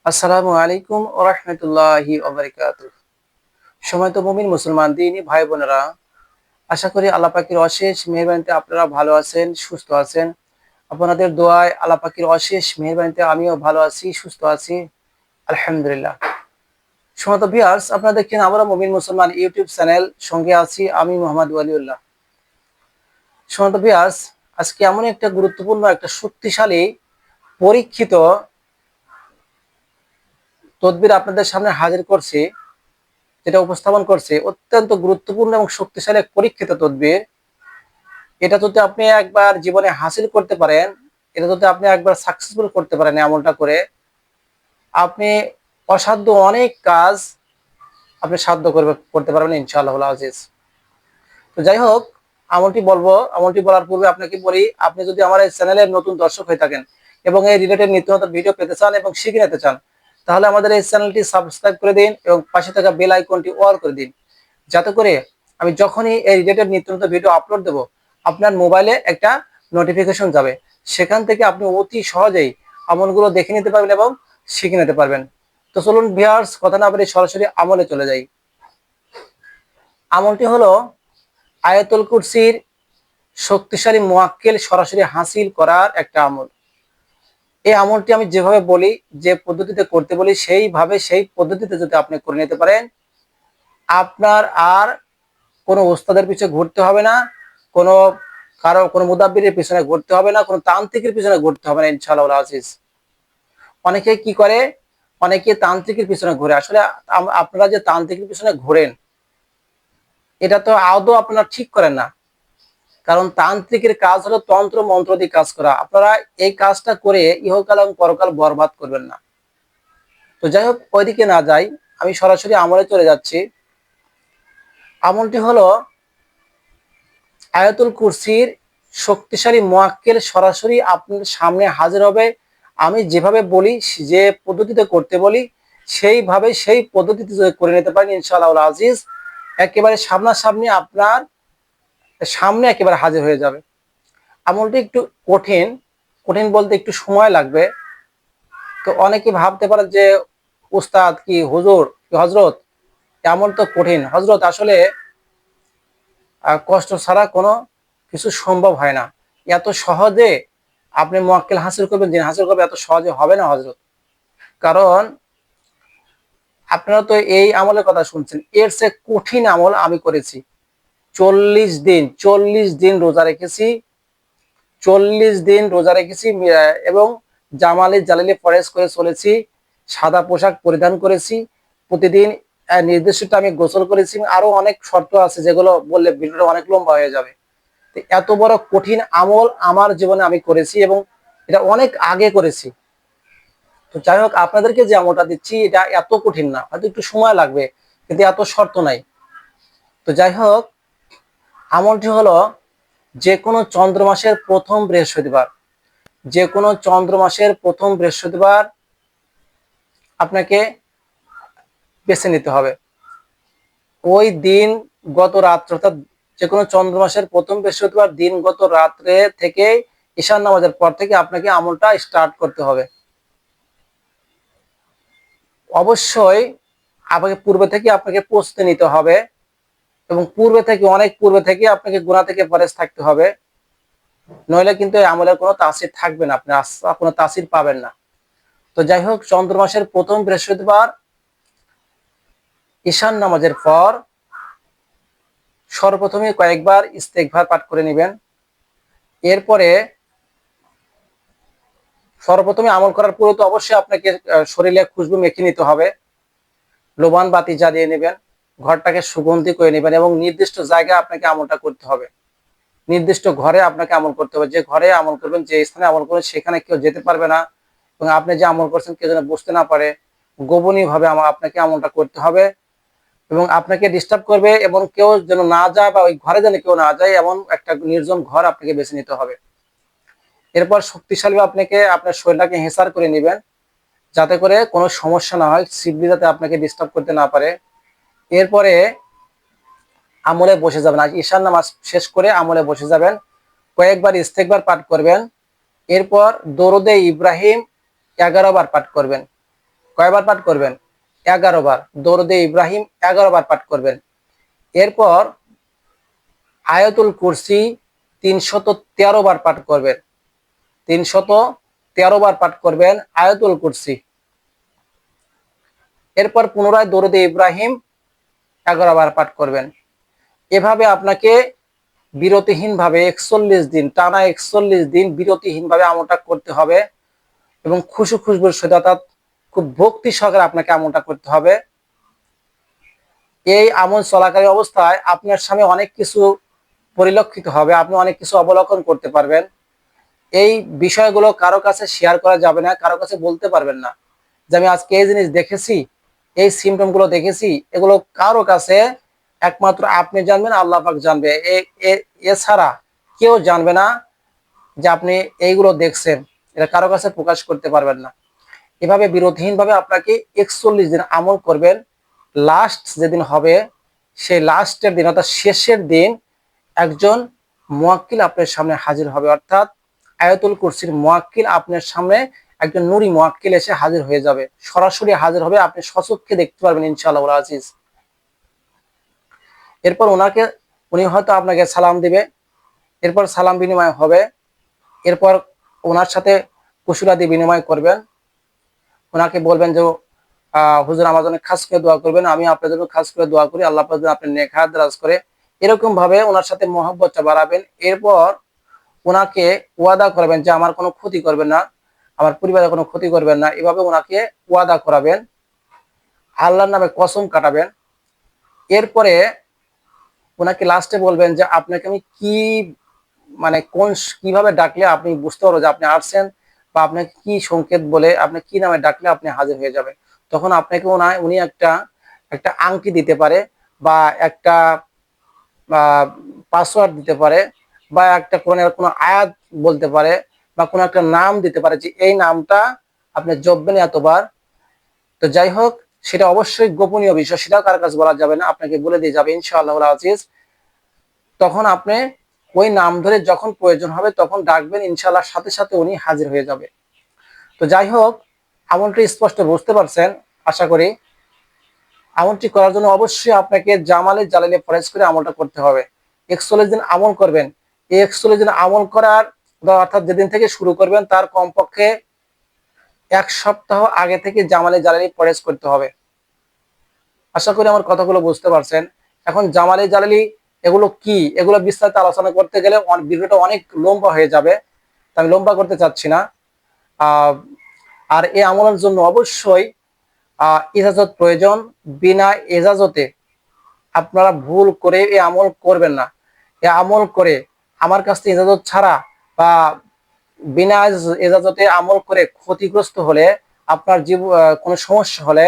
আসসালামু আলাইকুম ওয়া রাহমাতুল্লাহি ওয়া বারাকাতুহু। সময়ত মুমিন মুসলমান দিনী ভাই বোনেরা, আশা করি আল্লাহ পাকের অশেষ মেহেরবানিতে আপনারা ভালো আছেন, সুস্থ আছেন। আপনাদের দোয়ায় আল্লাহ পাকের অশেষ মেহেরবানিতে আমিও ভালো আছি, সুস্থ আছি, আলহামদুলিল্লাহ। সময়ত ভিউয়ার্স, আপনারা দেখছেন আমরা মুমিন মুসলমান ইউটিউব চ্যানেল, সঙ্গে আছি আমি মোহাম্মদ ওয়ালিউল্লাহ। সময়ত ভিউয়ার্স, আজকে এমন একটা গুরুত্বপূর্ণ, একটা শক্তিশালী, পরীক্ষিত তদবির আপনাদের সামনে হাজির করছি, যেটা উপস্থাপন করছে অত্যন্ত গুরুত্বপূর্ণ এবং শক্তিশালী এক পরীক্ষিত তদবির। এটা যদি আপনি একবার জীবনে হাসিল করতে পারেন, এটা যদি আপনি একবার সাকসেসফুল করতে পারেন, এমনটা করে আপনি অসাধ্য অনেক কাজ আপনি সাধ্য করতে পারবেন ইনশাআল্লাহ আজিজ। তো যাই হোক, আমলটি বলার পূর্বে আপনাকে বলি, আপনি যদি আমার এই চ্যানেলের নতুন দর্শক হয়ে থাকেন এবং এই রিলেটেড নিত্য নতুন ভিডিও পেতে চান এবং শিখে নিতে চান, তাহলে আমাদের এই চ্যানেলটি সাবস্ক্রাইব করে দিন এবং পাশে থাকা বেল আইকনটি অল করে দিন, যাতে করে আমি যখনই এই রিলেটেড নিত্য নতুন ভিডিও আপলোড দেব, আপনার মোবাইলে একটা নোটিফিকেশন যাবে। সেখান থেকে আপনি অতি সহজেই আমলগুলো দেখে নিতে পারবেন এবং শিখে নিতে পারবেন। তো চলুন ভিউয়ার্স, কথা না বলে সরাসরি আমলে চলে যাই। আমলটি হলো আয়াতুল কুরসির শক্তিশালী মুয়াক্কেল সরাসরি হাসিল করার একটা আমল। এই আমলটি আমি যেভাবে বলি, যে পদ্ধতিতে করতে বলি, সেই পদ্ধতিতে যদি আপনি করে নিতে পারেন, আপনার আর কোনো ওস্তাদের পিছনে ঘুরতে হবে না, কোনো কোনো মুদাব্বিরের পিছনে ঘুরতে হবে না, কোনো তান্ত্রিকের পিছনে ঘুরতে হবে না ইনশাআল্লাহ আজিজ। অনেকে কি করে, অনেকে তান্ত্রিকের পিছনে ঘুরে। আসলে আপনারা যে তান্ত্রিকের পিছনে ঘোরেন, এটা তো আদৌ আপনারা ঠিক করেন না। কারণ তান্ত্রিকের কাজ হলো তন্ত্র মন্ত্র দিয়ে কাজ করা। আপনারা এই কাজটা করে ইহকাল এবং পরকাল বরবাদ করবেন না। তো যাই হোক, ওইদিকে না যাই, আমি সরাসরি আমলে চলে যাচ্ছি। আমলটি হলো আয়াতুল কুরসির শক্তিশালী মুয়াক্কেল সরাসরি আপনার সামনে হাজির হবে। আমি যেভাবে বলি, যে পদ্ধতিতে করতে বলি, সেই পদ্ধতিতে যদি করে নিতে পারেন ইনশাআল্লাহ আজিজ, একেবারে সামনাসামনি আপনার সামনে একেবারে হাজির হয়ে যাবে। আমলটি একটু কঠিন, কঠিন বলতে একটু সময় লাগবে। তো অনেকে ভাবতে পারে যে উস্তাদ কি হুজুর কি হজরত, আমল তো কঠিন। হজরত, আসলে কষ্ট ছাড়া কোনো কিছু সম্ভব হয় না। এত সহজে আপনি মুয়াক্কেল হাসিল করবেন, যিনি হাসিল করবে, এত সহজে হবে না হজরত। কারণ আপনারা তো এই আমলের কথা শুনছেন, এর চেয়ে কঠিন আমল আমি করেছি। 40 দিন রোজা রেখেছি, 40 দিন রোজা রেখেছি এবং জামালি জালালি ফরেজ করে চলেছি, সাদা পোশাক পরিধান করেছি, প্রতিদিন নির্দিষ্ট আমি গোসল করেছি। আরো অনেক শর্ত আছে, যেগুলো বললে ভিডিওটা অনেক লম্বা হয়ে যাবে। এত বড় কঠিন আমল আমার জীবনে আমি করেছি এবং এটা অনেক আগে করেছি। তো যাই হোক, আপনাদেরকে যে আমলটা দিচ্ছি, এটা এত কঠিন না, হয়তো একটু সময় লাগবে, কিন্তু এত শর্ত নাই। তো যাই হোক, আমলটি হলো যে কোনো চন্দ্র মাসের প্রথম বৃহস্পতিবার, যে কোনো চন্দ্র মাসের প্রথম বৃহস্পতিবার আপনাকে বেছে নিতে হবে। ওই দিন গত রাত্র, অর্থাৎ যে কোনো চন্দ্র মাসের প্রথম বৃহস্পতিবার দিন গত রাত্রে থেকে ঈশান নামাজের পর থেকে আপনাকে আমলটা স্টার্ট করতে হবে। অবশ্যই আপনাকে পূর্বে থেকে আপনাকে প্রস্তুতি নিতে হবে এবং অনেক পূর্বে থেকে আপনাকে গুনাহ থেকে পরেজ থাকতে হবে, নইলে কিন্তু এই আমলের কোনো তাসির থাকবে না, আপনি কোনো তাসির পাবেন না। তো যাই হোক, চন্দ্র মাসের প্রথম বৃহস্পতিবার ঈশান নামাজের পর সর্বপ্রথমে কয়েকবার ইস্তেগফার পাঠ করে নেবেন। এরপরে সর্বপ্রথমে আমল করার পূর্বে তো অবশ্যই আপনাকে শরীরে খুশবু মেখে নিতে হবে, লোবান বাতি জ্বালিয়ে নেবেন, ঘরটাকে সুগন্ধি করে নেবেন এবং নির্দিষ্ট জায়গায় আপনাকে আমলটা করতে হবে। নির্দিষ্ট ঘরে আপনাকে আমল করতে হবে। যে ঘরে আমল করবেন, যে স্থানে আমল করবেন, সেখানে কেউ যেতে পারবে না এবং আপনি যে আমল করছেন কেউ যেন বুঝতে না পারে। গোপনীয় ভাবে আপনাকে আমলটা করতে হবে এবং আপনাকে ডিস্টার্ব করবে এবং কেউ যেন না যায়, বা ওই ঘরে যেন কেউ না যায়, এমন একটা নির্জন ঘর আপনাকে বেছে নিতে হবে। এরপর শক্তিশালী আপনাকে আপনার শরীরটাকে হেসার করে নেবেন, যাতে করে কোনো সমস্যা না হয়, শিবলি যাতে আপনাকে ডিস্টার্ব করতে না পারে। এরপরে আমলে বসে যাবেন। আজ ঈশান নামাজ শেষ করে আমলে বসে যাবেন, কয়েকবার ইস্তেগফার পাঠ করবেন। এরপর দরুদে ইব্রাহিম 11 বার পাঠ করবেন। কয়বার পাঠ করবেন? 11 বার। দরুদে ইব্রাহিম 11 বার পাঠ করবেন। এরপর আয়াতুল কুরসি 313 বার পাঠ করবেন। 313 বার পাঠ করবেন আয়াতুল কুরসি। এরপর পুনরায় দরুদে ইব্রাহিম 11 বার পাঠ করবেন। এভাবে আপনাকে বিরতিহীনভাবে 41 দিন, টানা 41 দিন বিরতিহীনভাবে আমলটা করতে হবে এবং খুশুর সাথে, অর্থাৎ খুব ভক্তি সহকারে আপনাকে আমলটা করতে হবে। এই আমল চলাকালীন অবস্থায় আপনার সামনে অনেক কিছু পরিলক্ষিত হবে, আপনি অনেক কিছু অবলোকন করতে পারবেন। এই বিষয়গুলো কারো কাছে শেয়ার করা যাবে না, কারো কাছে বলতে পারবেন না যে আমি আজকে এই জিনিস দেখেছি, এই সিমটম গুলো দেখেছি। এগুলো কারো কাছে একমাত্র আপনি জানবেন, আল্লাহ পাক জানবে। এছাড়া কেউ জানবে না যে আপনি এইগুলো দেখছেন। এটা কারো কাছে প্রকাশ করতে পারবেন না। এভাবে বিরতিহীনভাবে আপনাকে 41 দিন আমল করবেন। লাস্ট যেদিন হবে সেই লাস্টের দিন, অর্থাৎ শেষের দিন একজন মুয়াক্কিল আপনার সামনে হাজির হবে, অর্থাৎ আয়াতুল কুরসির মুয়াক্কিল আপনার সামনে একজন নূরি মুয়াক্কিল এসে হাজির হয়ে যাবে, সরাসরি হাজির হবে, আপনি স্বচক্ষে দেখতে পারবেন ইনশাআল্লাহ আজিজ। এরপর উনি হয়তো আপনাকে সালাম দিবে, এরপর সালাম বিনিময় হবে, এরপর ওনার সাথে কুশলাদি বিনিময় করবেন। ওনাকে বলবেন যে হুজুর আমার জন্য খাস করে দোয়া করবেন, আমি আপনার জন্য খাস করে দোয়া করি, আল্লাহ পাক আপনি নেক হায়াত দারাজ করে। এরকম ভাবে ওনার সাথে মহব্বতটা বাড়াবেন। এরপর ওনাকে ওয়াদা করবেন যে আমার কোনো ক্ষতি করবেন না, আমার পরিবারের কোনো ক্ষতি করবেন না। এভাবে ওনাকে ওয়াদা করাবেন, আল্লাহর নামে কসম কাটাবেন। এরপরে ওনাকে লাস্টে বলবেন যে আপনাকে আমি কি মানে কিভাবে ডাকলে আপনি বুঝতে পারবো যে আপনি আসছেন, বা আপনাকে কি সংকেত বলে, আপনি কি নামে ডাকলে আপনি হাজির হয়ে যাবেন। তখন আপনাকে উনি একটা একটা আংটি দিতে পারে, বা একটা পাসওয়ার্ড দিতে পারে, বা একটা কোনো আয়াত বলতে পারে, বা কোনো একটা নাম দিতে পারে যে এই নামটা আপনি জপবেন এতবার। তো যাই হোক, সেটা অবশ্যই গোপনীয় বিষয়, সেটাও কার কাছে বলা যাবে না, আপনাকে বলে দিয়ে যাবে ইনশাআল্লাহ আজিজ। তখন আপনি ওই নাম ধরে যখন প্রয়োজন হবে তখন ডাকবেন, ইনশাআল্লাহ সাথে সাথে উনি হাজির হয়ে যাবে। তো যাই হোক, আমলটি স্পষ্ট বুঝতে পারছেন আশা করি। আমলটি করার জন্য অবশ্যই আপনাকে জামালে জালালে ফরজ করে আমলটা করতে হবে। 41 দিন আমল করবেন। এই 41 দিন আমল করার, অর্থাৎ যেদিন থেকে শুরু করবেন তার কমপক্ষে 1 সপ্তাহ আগে থেকে জামালে জালালি ফরজ করতে হবে। আশা করি আমার কথাগুলো বুঝতে পারছেন। এখন জামালে জালালি এগুলো কি, এগুলো বিস্তারিত আলোচনা করতে গেলে ভিডিওটা অনেক লম্বা হয়ে যাবে, আমি লম্বা করতে চাচ্ছি না। আর এই আমলের জন্য অবশ্যই ইজাজত প্রয়োজন। বিনা ইজাজতে আপনারা ভুল করে এই আমল করবেন না। এই আমল করে আমার কাছ থেকে ইজাজত ছাড়া বা বিনা ইজাজতে আমল করে ক্ষতিগ্রস্ত হলে, আপনার কোনো সমস্যা হলে,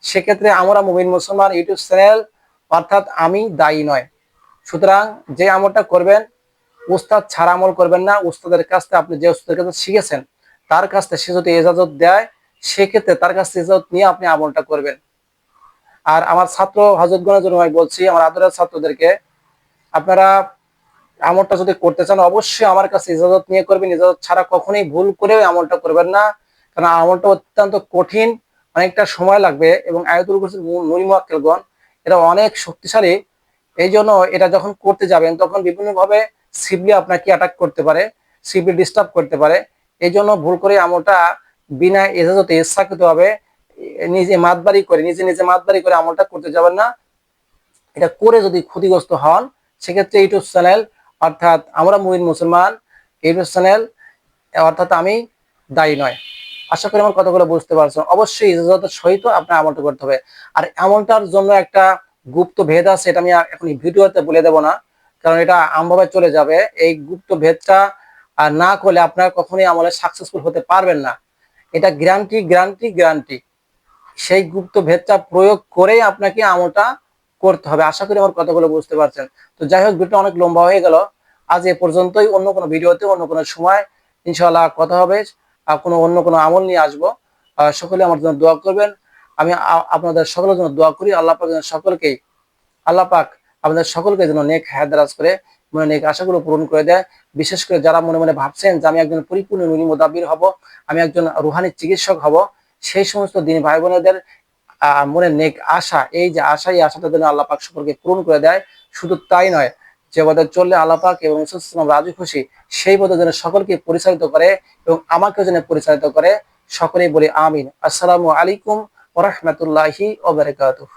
সেক্ষেত্রে আমরা মুমিন মুসলমান ইউটিউব চ্যানেল অর্থাৎ আমি দায়ী নয়। সুতরাং যে আমলটা করবেন উস্তাদ ছাড়া আমল করবেন না। উস্তাদের কাছ থেকে, আপনি যে উস্তাদের কাছে শিখেছেন তার কাছ থেকে সে যদি ইজাজত দেয়, সেক্ষেত্রে তার কাছ থেকে ইজাজত নিয়ে আপনি আমলটা করবেন। আর আমার ছাত্র হযরতগণের জন্য আমি বলছি, আমার আদরের ছাত্রদেরকে, আপনারা আমলটা যদি করতে চান অবশ্যই আমার কাছে ইজাজত নিয়ে করবেন। ইজাজত ছাড়া কখনোই ভুল করে আমলটা করবেন না, কারণ আমলটা অত্যন্ত কঠিন, অনেকটা সময় লাগবে। এবং আয়াতুল কুরসির নূরি মুয়াক্কিলগণ এরা অনেক শক্তিশালী। এই জন্য এটা যখন করতে যাবেন তখন বিভিন্নভাবে শিবলি আপনাকে অ্যাটাক করতে পারে, শিবলি ডিস্টার্ব করতে পারে। এই জন্য ভুল করে আমলটা বিনা ইজাজতে ইচ্ছাকৃতভাবে নিজে মাতবাড়ি করে আমলটা করতে যাবেন না। এটা করে যদি ক্ষতিগ্রস্ত হন, সেক্ষেত্রে ইউটিউব চ্যানেল অর্থাৎ আমরা মুমিন মুসলমান ইউটিউব চ্যানেল অর্থাৎ আমি দায়ী নয়। আশা করি আমার কথাগুলো বুঝতে পারছেন। অবশ্যই ইজাজতের সহিত আপনার আমলটা করতে হবে। আর আমলটার জন্য একটা গুপ্ত ভেদ আছে, এটা আমি এখন ভিডিওতে বলে দেব না, কারণ এটা আমভাবে চলে যাবে। এই গুপ্ত ভেদটা না করলে আপনারা কখনোই আমলে সাকসেসফুল হতে পারবেন না। এটা গ্যারান্টি। সেই গুপ্ত ভেদটা প্রয়োগ করেই আপনাকে আমলটা করতে হবে। আশা করি আমার কথাগুলো বুঝতে পারছেন। তো যাই হোক, ভিডিওটা অনেক লম্বা হয়ে গেল, আজ এ পর্যন্তই। অন্য কোনো ভিডিওতে অন্য কোনো সময় ইনশাআল্লাহ কথা হবে, অন্য কোনো আমল নিয়ে আসবো। সকলে আমার জন্য দোয়া করবেন। আমি আপনাদের সকলের জন্য দোয়া করি। আল্লাহ পাক আপনাদের সকলকে যেন নেক হায়াত দারাজ করে, মনে নেক আশাগুলো পূরণ করে দেয়। বিশেষ করে যারা মনে মনে ভাবছেন যে আমি একজন পরিপূর্ণ নূরি মুদাব্বির হব, আমি একজন রুহানি চিকিৎসক হব, সেই সমস্ত দিনী ভাই বোনেদের মনে নেক আশা, এই যে আশা, এই আশাটা যেন আল্লাহ পাক সকলকে পূরণ করে দেয়। শুধু তাই নয়, যে পথে চললে আল্লাহ পাক এবং রাসূল সাল্লাল্লাহু আলাইহি ওয়াসাল্লাম রাজি খুশি, সেই পথে যেন সকলকে পরিচালিত করে এবং আমাকেও যেন পরিচালিত করে। সকলেই বলি আমিন। আসসালামু আলাইকুম ওয়া রাহমাতুল্লাহি ওয়া বারাকাতুহু।